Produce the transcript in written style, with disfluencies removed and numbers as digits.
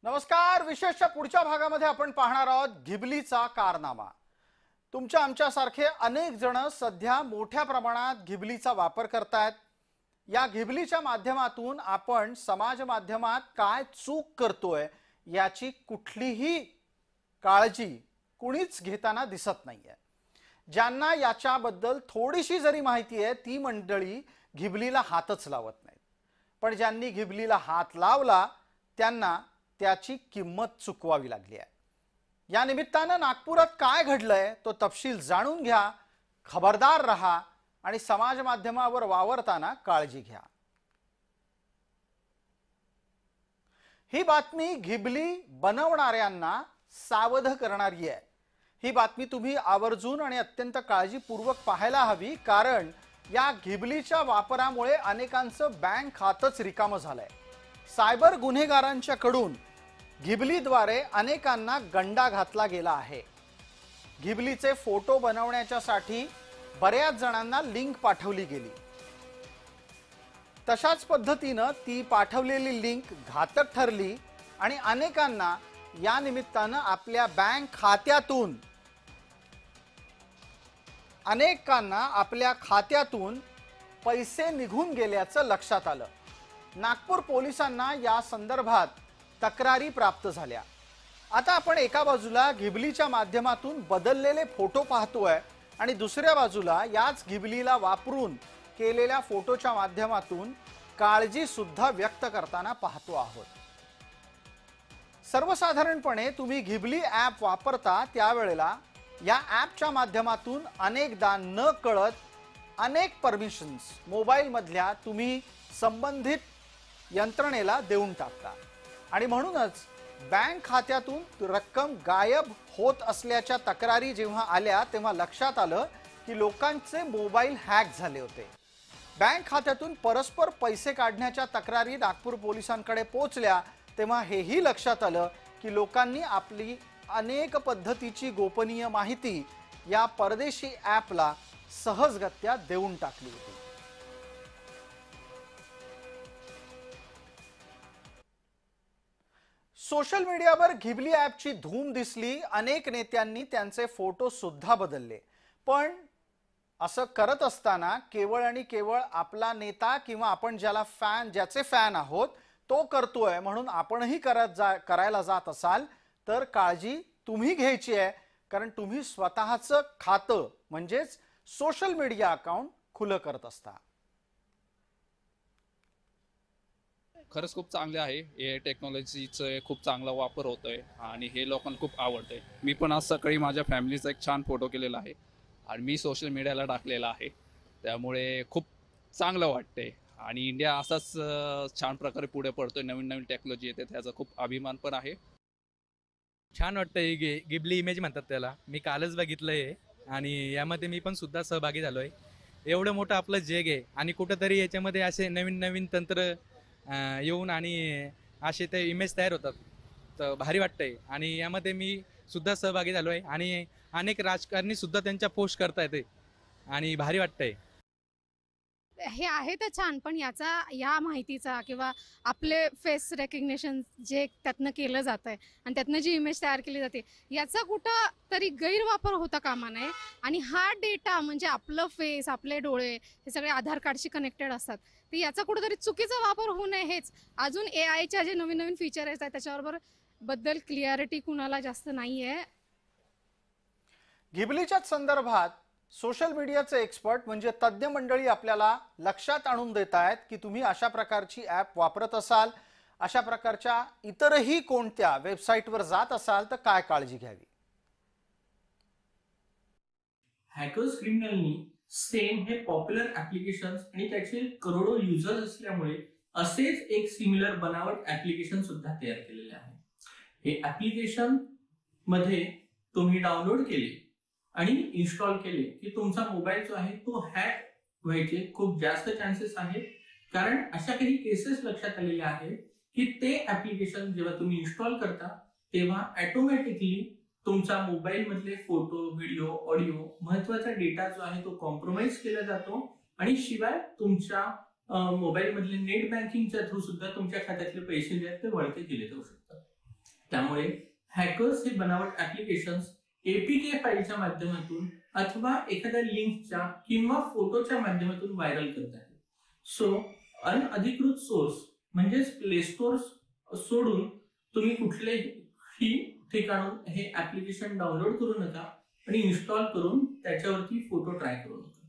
नमस्कार. विशेषच्या पुढच्या भागामध्ये आपण पाहणार आहोत घिबलीचा कारनामा. तुमच्या आमच्यासारखे अनेक जण सध्या मोठ्या प्रमाणात घिबलीचा वापर करतात. या घिबलीच्या माध्यमातून आपण समाज माध्यमात काय चूक करतोय याची कुठलीही काळजी कुणीच घेताना दिसत नाहीये. ज्यांना याच्याबद्दल थोडीशी जरी माहिती आहे ती मंडळी घिबलीला हातच लावत नाहीत. पण ज्यांनी घिबलीला हात लावला त्यांना त्याची किंमत चुकवावी लागली आहे. या निमित्तानं नागपुरात काय घडलंय तो तपशील जाणून घ्या. खबरदार रहा आणि समाज माध्यमावर वावरताना काळजी घ्या. ही बातमी घिबली बनवणाऱ्यांना सावध करणारी आहे. ही बातमी तुम्ही आवर्जून आणि अत्यंत काळजीपूर्वक पाहायला हवी, कारण या घिबलीच्या वापरामुळे अनेकांचं बँक खातंच रिकामं झालंय. सायबर गुन्हेगारांच्याकडून घिबलीद्वारे अनेकांना गंडा घातला गेला आहे. घिबलीचे फोटो बनवण्यासाठी बऱ्याच जणांना लिंक पाठवली गेली. तशाच पद्धतीनं ती पाठवलेली लिंक घातक ठरली आणि अनेकांना या निमित्तानं आपल्या बँक खात्यातून पैसे निघून गेल्याचं लक्षात आलं. नागपूर पोलिसांना या संदर्भात तक्रारी प्राप्त झाल्या. आता आपण एका बाजूला घिबलीच्या माध्यमातून बदललेले फोटो पाहतोय आणि दुसऱ्या बाजूला याच घिबलीला वापरून केलेल्या फोटोच्या माध्यमातून काळजी सुद्धा व्यक्त करताना पाहतो आहोत. सर्वसाधारणपणे तुम्ही घिबली ॲप वापरता त्यावेळेला या ॲपच्या माध्यमातून अनेकदा न कळत अनेक परमिशन्स मोबाईलमधल्या तुम्ही संबंधित यंत्रणेला देऊन टाकता आणि म्हणूनच बँक खात्यातून रक्कम गायब होत असल्याच्या तक्रारी जेव्हा आल्या तेव्हा लक्षात आलं की लोकांचे मोबाईल हॅक झाले होते. बँक खात्यातून परस्पर पैसे काढण्याच्या तक्रारी नागपूर पोलिसांकडे पोहोचल्या तेव्हा हेही लक्षात आलं की लोकांनी आपली अनेक पद्धतीची गोपनीय माहिती या परदेशी ॲपला सहजगत्या देऊन टाकली होती. सोशल मीडियावर घिबली ॲपची धूम दिसली. अनेक नेत्यांनी त्यांचे फोटो सुद्धा बदलले. पण असं करत असताना केवळ आणि केवळ आपला नेता किंवा आपण ज्याचे फॅन आहोत तो करतोय म्हणून आपणही करायला जात असाल तर काळजी तुम्ही घ्यायची आहे, कारण तुम्ही स्वतःचं खातं म्हणजेच सोशल मीडिया अकाउंट खुलं करत असता. खरंच खूप चांगले आहे. ए टेक्नॉलॉजीचं खूप चांगला वापर होतोय आणि हे लोकांना खूप आवडतंय. मी पण आज सकाळी माझ्या फॅमिलीचा एक छान फोटो केलेला आहे आणि मी सोशल मीडियाला टाकलेला आहे. त्यामुळे खूप चांगलं वाटतंय आणि इंडिया असाच छान प्रकारे पुढे पडतोय. नवीन नवीन टेक्नॉलॉजी येते त्याचा खूप अभिमान पण आहे. छान वाटतंय. गिबली इमेज म्हणतात त्याला. मी कालच बघितलंय आणि यामध्ये मी पण सुद्धा सहभागी झालोय. एवढं मोठं आपलं जग आहे आणि कुठंतरी याच्यामध्ये असे नवीन नवीन तंत्र येऊन आणि असे ते इमेज तयार होतात. तर भारी वाटतंय आणि यामध्ये मी सुद्धा सहभागी झालोय आणि अनेक राजकारणी सुद्धा त्यांच्या पोस्ट करतायत आणि भारी वाटतंय. हे आहे तर छान, पण या माहितीचा किंवा आपले फेस रेकग्निशन जे त्यातनं केलं जात आहे आणि त्यातनं जी इमेज तयार केली जाते याचा कुठं तरी गैरवापर होता कामा नये. आणि हा डेटा म्हणजे आपलं फेस, आपले डोळे हे सगळे आधार कार्डशी कनेक्टेड असतात, तर याचा कुठंतरी चुकीचा वापर होऊ नये. हेच अजून AI जे नवीन नवीन फीचर आहेत त्याच्याबरोबर बद्दल क्लिअरिटी कुणाला जास्त नाहीये. घिबलीच्या संदर्भात सोशल मीडियाचे एक्सपर्ट म्हणजे तज्ज्ञ मंडळी आपल्याला लक्षात आणून देत आहेत की तुम्ही अशा प्रकारची ॲप वापरत असाल, अशा प्रकारच्या इतरही कोणत्या वेबसाईटवर जात असाल तर काय काळजी घ्यावी. हॅकर्स क्रिमिनलनी स्टेम हे पॉप्युलर ऍप्लिकेशन्स आणि त्याचे करोडो युजर्स असल्यामुळे असेच एक सिमिलर बनावट ऍप्लिकेशन सुद्धा तयार केलेले आहे. हे ऍप्लिकेशन मध्ये तुम्ही डाउनलोड केले आणि इन्स्टॉल केले की तुमचा मोबाईल जो आहे तो हॅक व्हायचे खूप जास्त चान्सेस आहेत. कारण अशा काही केसेस लक्षात आलेल्या आहेत की ते ऍप्लिकेशन जेव्हा तुम्ही इन्स्टॉल करता तेव्हा ऑटोमॅटिकली तुमचा मोबाईल मधले फोटो, व्हिडिओ, ऑडिओ, महत्वाचा डेटा जो आहे तो कॉम्प्रोमाइज केला जातो आणि शिवाय तुमच्या मोबाईल मधले नेट बँकिंगच्या थ्रू सुद्धा तुमच्या खात्यातले पैसे जे आहेत ते वळते केले जाऊ शकतात. त्यामुळे हॅकर्स हे बनावट ऍप्लिकेशन्स एपीके फाईलच्या माध्यमातून अथवा एखाद्या लिंकच्या किंवा फोटोच्या माध्यमातून व्हायरल करत आहेत. सो अनअधिकृत सोर्स म्हणजेच प्ले स्टोअर सोडून तुम्ही कुठलेही ठिकाणून हे ऍप्लिकेशन डाउनलोड करू नका आणि इन्स्टॉल करून त्याच्यावरती फोटो ट्राय करू नका.